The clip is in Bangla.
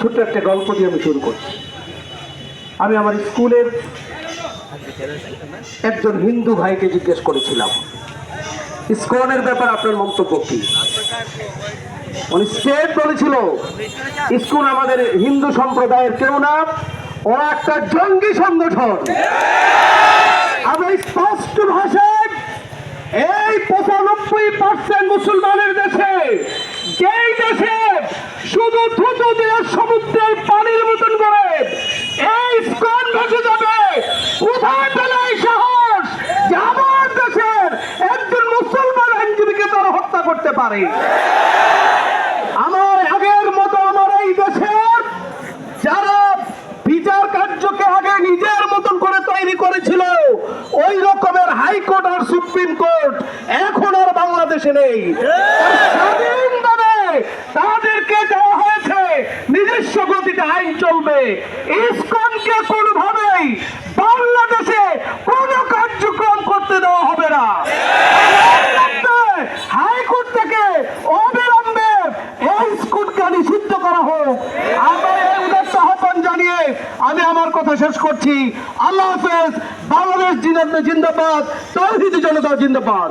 ছোট্ট একটা গল্প দিয়ে আমি শুরু করছি। আমি আমার স্কুলের একজন হিন্দু ভাইকে জিজ্ঞেস করেছিলাম, ইসকনের ব্যাপার আপনার মন্তব্য কি? উনি স্টেট বলেছিল, ইসকন আমাদের হিন্দু সম্প্রদায়ের কেউ না, ওরা একটা জঙ্গি সংগঠন। আমি স্পষ্ট ভাষায় এই 95% মুসলমানের দেশে, যেই দেশে শুধু থুতু দিয়ে সমুদ্রের পানির মতন করে এই ইসকন ভেসে যাবে, কোথায় পেলে এই সাহস যে আমার দেশের একজন মুসলমান আইনজীবীকে তারা হত্যা করতে পারে? আমার আগের মতো আমার এই দেশের যারা বিচার কার্যকে আগে নিজের মতন করে তৈরি করেছিল, ওই রকমের হাইকোর্ট আর সুপ্রিম কোর্ট এখন আর বাংলাদেশে নেই। স্বাধীনভাবে তাদেরকে দেওয়া হয়েছে নিজস্ব গতিতে আইন চলবে। ইসকনকে কোনোভাবেই বাংলাদেশে কোনো কার্যক্রম করতে দেওয়া হবে না। হাইকোর্ট থেকে অবিলম্বে এই ইসকনকে নিষিদ্ধ করা হোক। আমরা এই উদ্দেশ্য আহ্বান জানিয়ে আমি আমার কথা শেষ করছি। আল্লাহ হাফেজ। বাংলাদেশ জিন্দাবাদ, তৌহিদি জনতা জিন্দাবাদ।